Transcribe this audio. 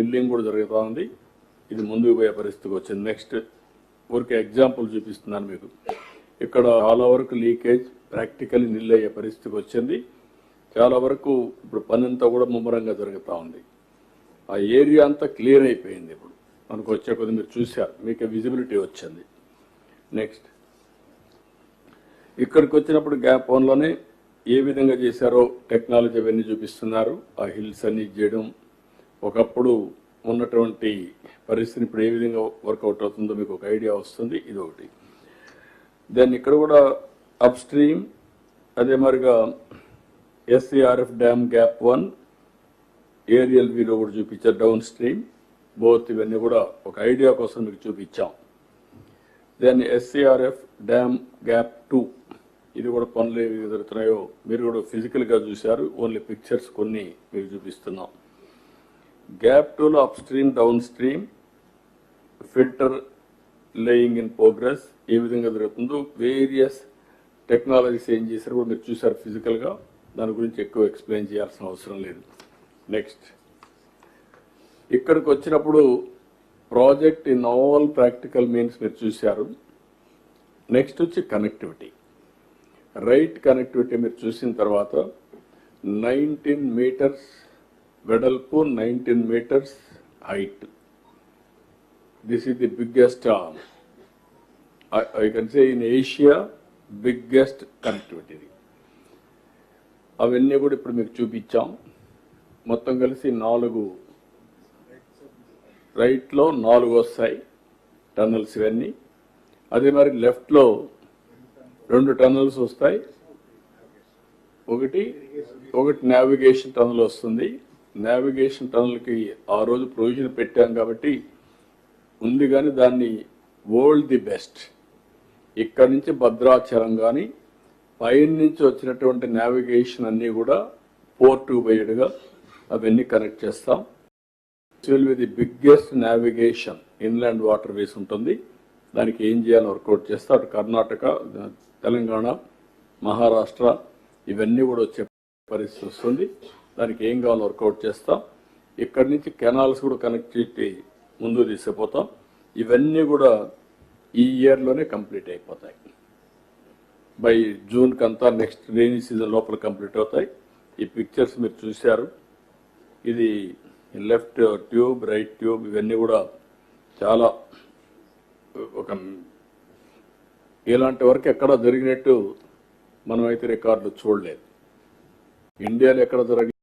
Filling కూడా జరుగుతూ ఉంది. ఇది ముందుకు పోయే పరిస్థితికి వచ్చింది. నెక్స్ట్ ఊరికే ఎగ్జాంపుల్ చూపిస్తున్నాను మీకు. ఇక్కడ చాలా వరకు లీకేజ్ ప్రాక్టికల్లీ నిల్ అయ్యే పరిస్థితికి వచ్చింది. చాలా వరకు ఇప్పుడు పని అంతా కూడా ముమ్మరంగా జరుగుతూ ఉంది. ఆ ఏరియా అంతా క్లియర్ అయిపోయింది. ఇప్పుడు మనకు వచ్చే కొద్ది మీరు చూశారు, మీకు విజిబిలిటీ వచ్చింది. నెక్స్ట్ ఇక్కడికి వచ్చినప్పుడు గ్యాప్ వన్లోనే ఏ విధంగా చేశారో టెక్నాలజీ అవన్నీ చూపిస్తున్నారు. ఆ హిల్స్ అన్ని చేయడం, ఒకప్పుడు ఉన్నటువంటి పరిస్థితిని ఇప్పుడు ఏ విధంగా వర్కౌట్ అవుతుందో మీకు ఒక ఐడియా వస్తుంది. ఇది ఒకటి. దాన్ని ఇక్కడ కూడా అప్ స్ట్రీమ్, అదే మరిగా ఎస్సీఆర్ఎఫ్ డ్యామ్ గ్యాప్ 1 ఏరియల్ వీలో కూడా చూపించారు. డౌన్ స్ట్రీమ్ బోత్ ఇవన్నీ కూడా ఒక ఐడియా కోసం మీకు చూపించాం. దాన్ని ఎస్సీఆర్ఎఫ్ డ్యామ్ గ్యాప్ 2 ఇది కూడా పనులు ఏవి జరుగుతున్నాయో మీరు కూడా ఫిజికల్గా చూశారు. ఓన్లీ పిక్చర్స్ కొన్ని మీకు చూపిస్తున్నాం. గ్యాప్ 2లో up stream, down stream, filter laying in progress ఏ విధంగా జరుగుతుందో వేరియస్ టెక్నాలజీస్ ఏం చేశారు కూడా మీరు చూశారు ఫిజికల్గా. దాని గురించి ఎక్కువ ఎక్స్ప్లెయిన్ చేయాల్సిన అవసరం లేదు. నెక్స్ట్ ఇక్కడికి వచ్చినప్పుడు project in all practical means మీరు చూశారు. నెక్స్ట్ వచ్చి కనెక్టివిటీ, రైట్ కనెక్టివిటీ మీరు చూసిన తర్వాత 19 మీటర్స్ వెడల్పు, 19 metres height. This is the biggest, I can say in Asia biggest connectivity. అవన్నీ కూడా ఇప్పుడు మీకు చూపించాం. మొత్తం కలిసి 4 రైట్లో 4 వస్తాయి టన్నల్స్ ఇవన్నీ. అదే మరి లెఫ్ట్లో 2 టన్నల్స్ వస్తాయి. ఒకటి నావిగేషన్ టనల్ వస్తుంది. నావిగేషన్ టనల్కి ఆ రోజు ప్రొవిజన్ పెట్టాం కాబట్టి ఉంది, కానీ దాన్ని వరల్డ్ ది బెస్ట్. ఇక్కడి నుంచి భద్రాచలం కానీ పైన నుంచి వచ్చినటువంటి నావిగేషన్ అన్నీ కూడా పోర్టు బయటగా అవన్నీ కనెక్ట్ చేస్తాం. It will be the biggest navigation inland water ways ఉంటుంది. దానికి ఏం చేయాలని వర్కౌట్ చేస్తా. అటు కర్ణాటక, తెలంగాణ, మహారాష్ట్ర ఇవన్నీ కూడా వచ్చే పరిస్థితి వస్తుంది. దానికి ఏం కావాలో వర్కౌట్ చేస్తాం. ఇక్కడి నుంచి కెనాల్స్ కూడా కనెక్ట్ చేసి ముందుకు తీసుకుపోతాం. ఇవన్నీ కూడా ఈ ఇయర్లోనే కంప్లీట్ అయిపోతాయి. బై జూన్ కంతా నెక్స్ట్ రైనీ సీజన్ లోపల కంప్లీట్ అవుతాయి. ఈ పిక్చర్స్ మీరు చూశారు. ఇది లెఫ్ట్ ట్యూబ్, రైట్ ట్యూబ్ ఇవన్నీ కూడా చాలా ఒక ఇలాంటి వరకు ఎక్కడ జరిగినట్టు మనమైతే రికార్డులు చూడలేదు. ఇండియాలో ఎక్కడ